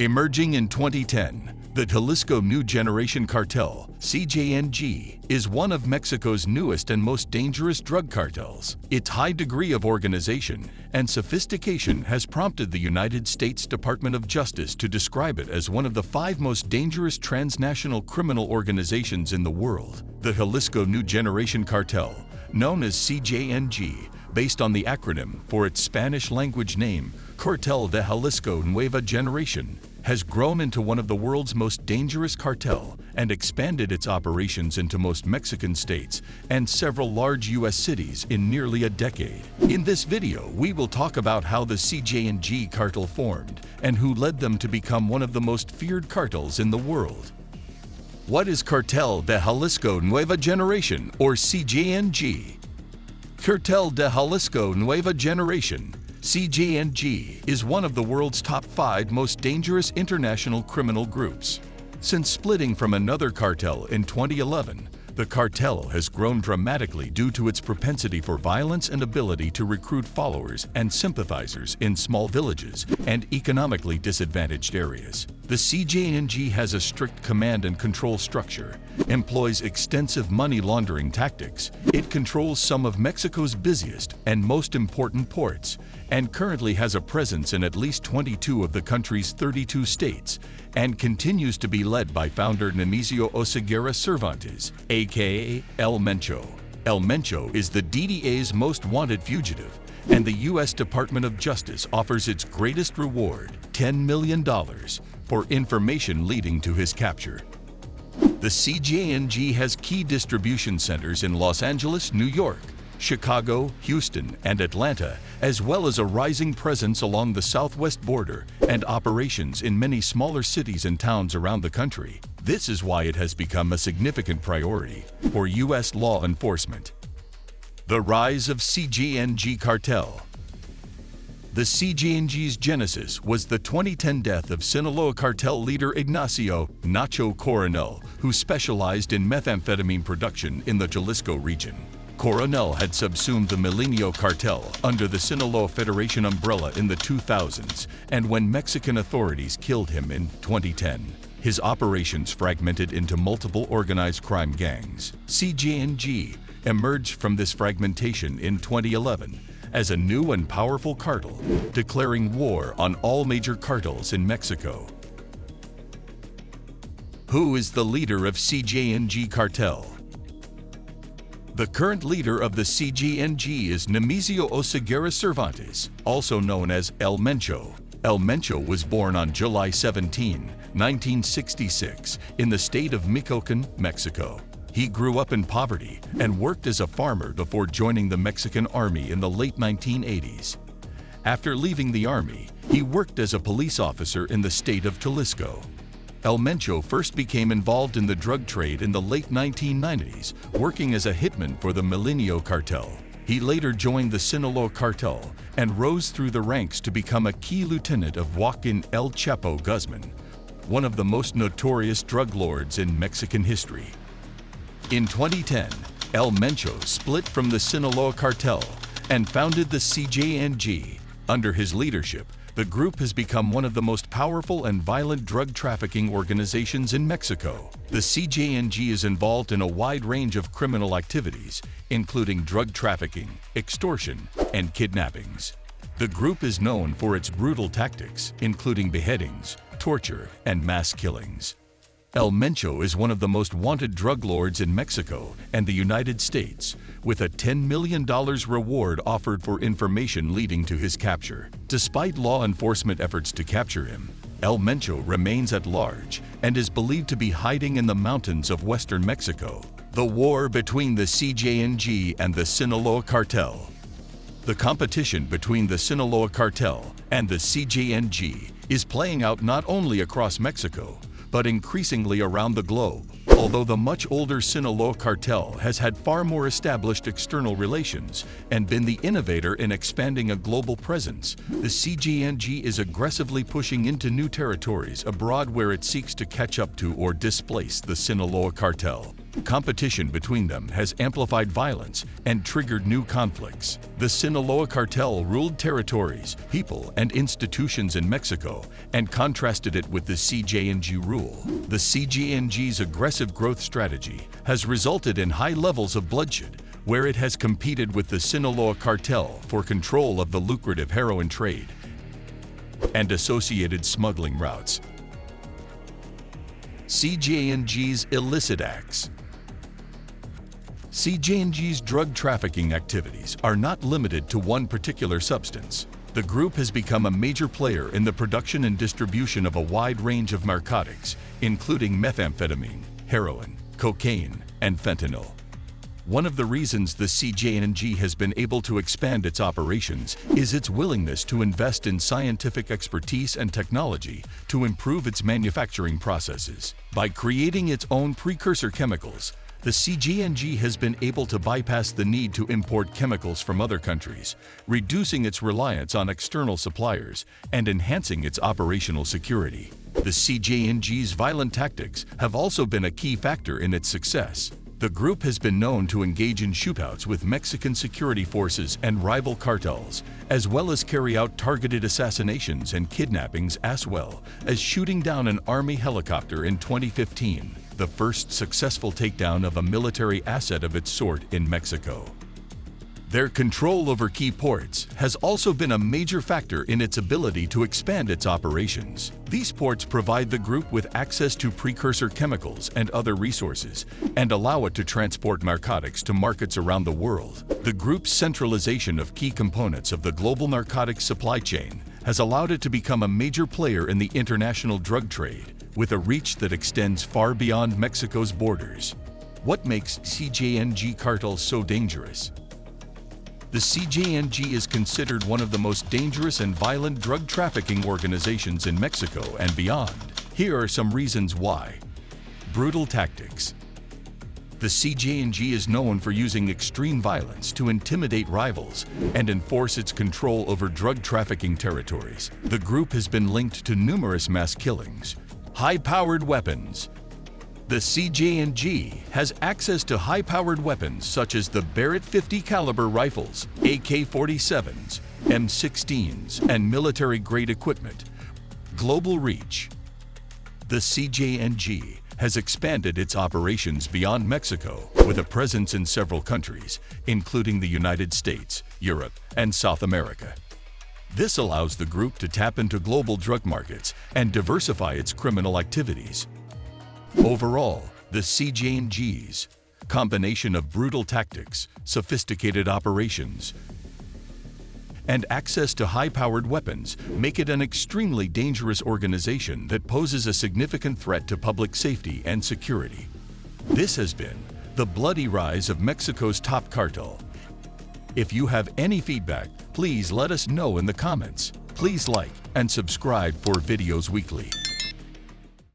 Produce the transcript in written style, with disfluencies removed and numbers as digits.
Emerging in 2010, the Jalisco New Generation Cartel, CJNG, is one of Mexico's newest and most dangerous drug cartels. Its high degree of organization and sophistication has prompted the United States Department of Justice to describe it as one of the 5 most dangerous transnational criminal organizations in the world. The Jalisco New Generation Cartel, known as CJNG, based on the acronym for its Spanish-language name, Cartel de Jalisco Nueva Generation, has grown into one of the world's most dangerous cartel and expanded its operations into most Mexican states and several large U.S. cities in nearly a decade. In this video, we will talk about how the CJNG cartel formed and who led them to become one of the most feared cartels in the world. What is Cartel de Jalisco Nueva Generation, or CJNG? Cartel de Jalisco Nueva Generation, CJNG, is one of the world's top 5 most dangerous international criminal groups. Since splitting from another cartel in 2011, the cartel has grown dramatically due to its propensity for violence and ability to recruit followers and sympathizers in small villages and economically disadvantaged areas. The CJNG has a strict command and control structure, employs extensive money laundering tactics, it controls some of Mexico's busiest and most important ports, and currently has a presence in at least 22 of the country's 32 states, and continues to be led by founder Nemesio Oseguera Cervantes, aka El Mencho. El Mencho is the DDA's most wanted fugitive, and the U.S. Department of Justice offers its greatest reward, $10 million, for information leading to his capture. The CJNG has key distribution centers in Los Angeles, New York, Chicago, Houston, and Atlanta, as well as a rising presence along the southwest border and operations in many smaller cities and towns around the country. This is why it has become a significant priority for U.S. law enforcement. The rise of CJNG cartel. The CJNG's genesis was the 2010 death of Sinaloa cartel leader Ignacio "Nacho" Coronel, who specialized in methamphetamine production in the Jalisco region. Coronel had subsumed the Mencho cartel under the Sinaloa Federation umbrella in the 2000s, and when Mexican authorities killed him in 2010, his operations fragmented into multiple organized crime gangs. CJNG emerged from this fragmentation in 2011 as a new and powerful cartel, declaring war on all major cartels in Mexico. Who is the leader of CJNG cartel? The current leader of the CJNG is Nemesio Oseguera Cervantes, also known as El Mencho. El Mencho was born on July 17, 1966, in the state of Michoacán, Mexico. He grew up in poverty and worked as a farmer before joining the Mexican Army in the late 1980s. After leaving the Army, he worked as a police officer in the state of Jalisco. El Mencho first became involved in the drug trade in the late 1990s, working as a hitman for the Mencho cartel. He later joined the Sinaloa cartel and rose through the ranks to become a key lieutenant of Joaquin El Chapo Guzman, one of the most notorious drug lords in Mexican history. In 2010, El Mencho split from the Sinaloa cartel and founded the CJNG. Under his leadership, the group has become one of the most powerful and violent drug trafficking organizations in Mexico. The CJNG is involved in a wide range of criminal activities, including drug trafficking, extortion, and kidnappings. The group is known for its brutal tactics, including beheadings, torture, and mass killings. El Mencho is one of the most wanted drug lords in Mexico and the United States, with a $10 million reward offered for information leading to his capture. Despite law enforcement efforts to capture him, El Mencho remains at large and is believed to be hiding in the mountains of western Mexico. The war between the CJNG and the Sinaloa cartel. The competition between the Sinaloa cartel and the CJNG is playing out not only across Mexico, but increasingly around the globe. Although the much older Sinaloa cartel has had far more established external relations and been the innovator in expanding a global presence, the CJNG is aggressively pushing into new territories abroad where it seeks to catch up to or displace the Sinaloa cartel. Competition between them has amplified violence and triggered new conflicts. The Sinaloa cartel ruled territories, people, and institutions in Mexico and contrasted it with the CJNG rule. The CJNG's aggressive growth strategy has resulted in high levels of bloodshed, where it has competed with the Sinaloa cartel for control of the lucrative heroin trade and associated smuggling routes. CJNG's illicit acts. CJNG's drug trafficking activities are not limited to one particular substance. The group has become a major player in the production and distribution of a wide range of narcotics, including methamphetamine, heroin, cocaine, and fentanyl. One of the reasons the CJNG has been able to expand its operations is its willingness to invest in scientific expertise and technology to improve its manufacturing processes. By creating its own precursor chemicals, the CJNG has been able to bypass the need to import chemicals from other countries, reducing its reliance on external suppliers and enhancing its operational security. The CJNG's violent tactics have also been a key factor in its success. The group has been known to engage in shootouts with Mexican security forces and rival cartels, as well as carry out targeted assassinations and kidnappings, as well as shooting down an army helicopter in 2015, the first successful takedown of a military asset of its sort in Mexico. Their control over key ports has also been a major factor in its ability to expand its operations. These ports provide the group with access to precursor chemicals and other resources and allow it to transport narcotics to markets around the world. The group's centralization of key components of the global narcotics supply chain has allowed it to become a major player in the international drug trade, with a reach that extends far beyond Mexico's borders. What makes CJNG cartels so dangerous? The CJNG is considered one of the most dangerous and violent drug trafficking organizations in Mexico and beyond. Here are some reasons why. Brutal tactics. The CJNG is known for using extreme violence to intimidate rivals and enforce its control over drug trafficking territories. The group has been linked to numerous mass killings. High-powered weapons. The CJNG has access to high-powered weapons such as the Barrett 50 caliber rifles, AK-47s, M16s, and military-grade equipment. Global reach. The CJNG has expanded its operations beyond Mexico with a presence in several countries, including the United States, Europe, and South America. This allows the group to tap into global drug markets and diversify its criminal activities. Overall, the CJNG's combination of brutal tactics, sophisticated operations, and access to high-powered weapons make it an extremely dangerous organization that poses a significant threat to public safety and security. This has been the bloody rise of Mexico's top cartel. If you have any feedback, please let us know in the comments. Please like and subscribe for videos weekly.